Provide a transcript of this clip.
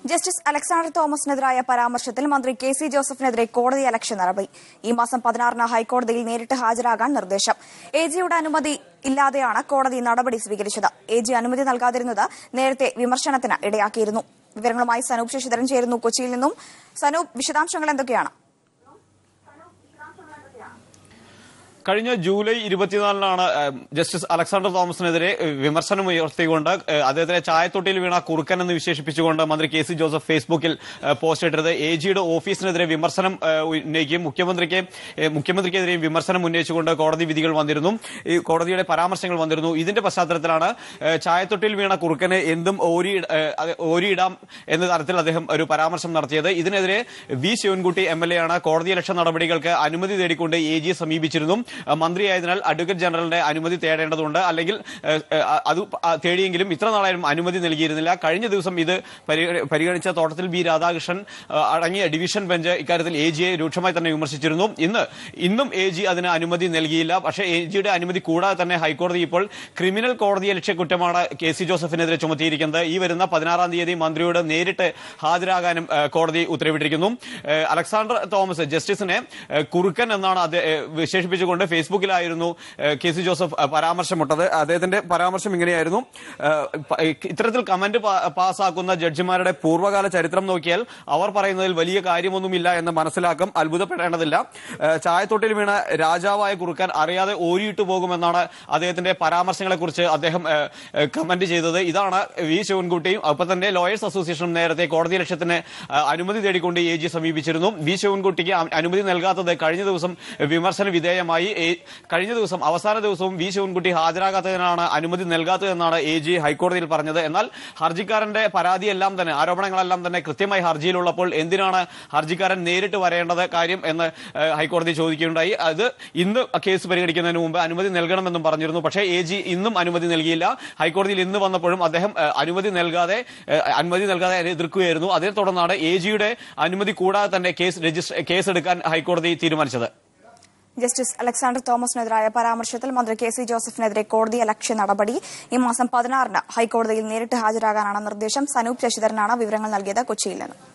Justice Alexander തോമസിനെതിരായ പരാമർശത്തിൽ മന്ത്രി K C. ജോസഫിനെതിരെ കോടതിയലക്ഷ്യ നടപടി. ഈ മാസം 16-ന് ഹൈക്കോടതിയിൽ നേരിട്ട് ഹാജരാകാൻ നിർദ്ദേശം. എ.ജിയുടെ അനുമതി ഇല്ലാതെയാണ് കോടതി നടപടി സ്വീകരിച്ചത്. എ.ജി അനുമതി നൽകാതിരുന്നത് നേരത്തെ വിമർശനത്തിന് ഇടയാക്കിയിരുന്നു. വിവരങ്ങളുമായി സനൂപ് ശശിധരൻ ചേരുന്നു കൊച്ചിയിൽ നിന്നും. സനൂപ്, വിശദാംശങ്ങൾ എന്തൊക്കെയാണ്? കഴിഞ്ഞ ജൂലൈ 24-നാണ് ജസ്റ്റിസ് അലക്സാണ്ടർ തോമസിനെതിരെ വിമർശനം ഉയർത്തിക്കൊണ്ട് അദ്ദേഹത്തിനെ ചായത്തൊട്ടിയിൽ വീണ കുറുക്കൻ എന്ന് വിശേഷിപ്പിച്ചുകൊണ്ട് മന്ത്രി കെ.സി. ജോസഫ് ഫേസ്ബുക്കിൽ പോസ്റ്റ് ഇട്ടത്. എ.ജിയുടെ ഓഫീസിനെതിരെ വിമർശനം ഉന്നയിക്കുകയും മുഖ്യമന്ത്രിക്കെതിരെയും വിമർശനം ഉന്നയിച്ചുകൊണ്ട് കോടതി വിധികൾ വന്നിരുന്നു, കോടതിയുടെ പരാമർശങ്ങൾ വന്നിരുന്നു. ഇതിന്റെ പശ്ചാത്തലത്തിലാണ് ചായത്തൊട്ടിയിൽ വീണ കുറുക്കന് എന്തും ഓരിയിടാം എന്ന തരത്തിൽ അദ്ദേഹം ഒരു പരാമർശം നടത്തിയത്. ഇതിനെതിരെ വി ശിവൻകുട്ടി എം.എൽ.എ. ആണ് കോടതിയലക്ഷ്യ നടപടികൾക്ക് അനുമതി തേടിക്കൊണ്ട് എ.ജിയെ സമീപിച്ചിരുന്നു. മന്ത്രിയായതിനാൽ അഡ്വക്കേറ്റ് ജനറലിന്റെ അനുമതി തേടേണ്ടതുണ്ട്. അല്ലെങ്കിൽ അത് തേടിയെങ്കിലും ഇത്ര നാളായും അനുമതി നൽകിയിരുന്നില്ല. കഴിഞ്ഞ ദിവസം ഇത് പരിഗണിച്ച തോട്ടത്തിൽ ബി രാധാകൃഷ്ണൻ അടങ്ങിയ ഡിവിഷൻ ബെഞ്ച് ഇക്കാര്യത്തിൽ എ.ജിയെ രൂക്ഷമായി തന്നെ വിമർശിച്ചിരുന്നു. ഇന്നും എ.ജി അതിന് അനുമതി നൽകിയില്ല. പക്ഷേ എ.ജിയുടെ അനുമതി കൂടാതെ തന്നെ ഹൈക്കോടതി ഇപ്പോൾ ക്രിമിനൽ കോടതിയലക്ഷ്യ കുറ്റമാണ് കെ.സി. ജോസഫിനെതിരെ ചുമത്തിയിരിക്കുന്നത്. ഈ വരുന്ന 16-ാം തീയതി മന്ത്രിയോട് നേരിട്ട് ഹാജരാകാനും കോടതി ഉത്തരവിട്ടിരിക്കുന്നു. അലക്സാണ്ടർ തോമസ് ജസ്റ്റിസിനെ കുറുക്കൻ എന്നാണ് വിശേഷിപ്പിച്ചുകൊണ്ട് ഫേസ്ബുക്കിലായിരുന്നു കെ.സി. ജോസഫ് പരാമർശമിട്ടത്. അദ്ദേഹത്തിന്റെ പരാമർശം ഇങ്ങനെയായിരുന്നു: ഇത്തരത്തിൽ കമന്റ് പാസ്സാക്കുന്ന ജഡ്ജിമാരുടെ പൂർവ്വകാല ചരിത്രം നോക്കിയാൽ അവർ പറയുന്നതിൽ വലിയ കാര്യമൊന്നുമില്ല എന്ന് മനസ്സിലാക്കും. അത്ഭുതപ്പെടേണ്ടതില്ല. ചായത്തൊട്ടിൽ വീണ രാജാവായ കുറുക്കൻ അറിയാതെ ഓരിയിട്ടു പോകുമെന്നാണ് അദ്ദേഹത്തിന്റെ പരാമർശങ്ങളെക്കുറിച്ച് അദ്ദേഹം കമന്റ് ചെയ്തത്. ഇതാണ് വി ശിവൻകുട്ടിയും ഒപ്പം തന്നെ ലോയേഴ്സ് അസോസിയേഷനും നേരത്തെ കോടതി ലക്ഷ്യത്തിന് അനുമതി തേടിക്കൊണ്ട് എ.ജി സമീപിച്ചിരുന്നു. വി ശിവൻകുട്ടിക്ക് അനുമതി നൽകാത്തത് കഴിഞ്ഞ ദിവസം വിമർശന വിധേയമായി. കഴിഞ്ഞ ദിവസം അവസാന ദിവസവും വി ശിവൻകുട്ടി ഹാജരാകാത്തതിനാണ് അനുമതി നൽകാത്തതെന്നാണ് എ.ജി ഹൈക്കോടതിയിൽ പറഞ്ഞത്. എന്നാൽ ഹർജിക്കാരന്റെ പരാതിയെല്ലാം തന്നെ, ആരോപണങ്ങളെല്ലാം തന്നെ കൃത്യമായി ഹർജിയിലുള്ളപ്പോൾ എന്തിനാണ് ഹർജിക്കാരൻ നേരിട്ട് വരേണ്ടത് കാര്യം എന്ന് ഹൈക്കോടതി ചോദിക്കുകയുണ്ടായി. അത് ഇന്ന് കേസ് പരിഗണിക്കുന്നതിന് മുമ്പ് അനുമതി നൽകണമെന്നും പറഞ്ഞിരുന്നു. പക്ഷേ എ.ജി ഇന്നും അനുമതി നൽകിയില്ല. ഹൈക്കോടതിയിൽ ഇന്ന് വന്നപ്പോഴും അദ്ദേഹം അനുമതി നൽകാതെ എതിർക്കുകയായിരുന്നു. അതേ തുടർന്നാണ് എ.ജിയുടെ അനുമതി കൂടാതെ തന്നെ കേസെടുക്കാൻ ഹൈക്കോടതി തീരുമാനിച്ചത്. ജസ്റ്റിസ് അലക്സാണ്ടർ തോമസിനെതിരായ പരാമർശത്തിൽ മന്ത്രി കെ.സി. ജോസഫിനെതിരെ കോടതിയലക്ഷ്യ നടപടി. ഈ മാസം 16-ന് ഹൈക്കോടതിയിൽ നേരിട്ട് ഹാജരാകാനാണ് നിർദ്ദേശം. സനൂപ് ശശിധരനാണ് വിവരങ്ങൾ നൽകിയത് കൊച്ചിയിൽ നിന്ന്.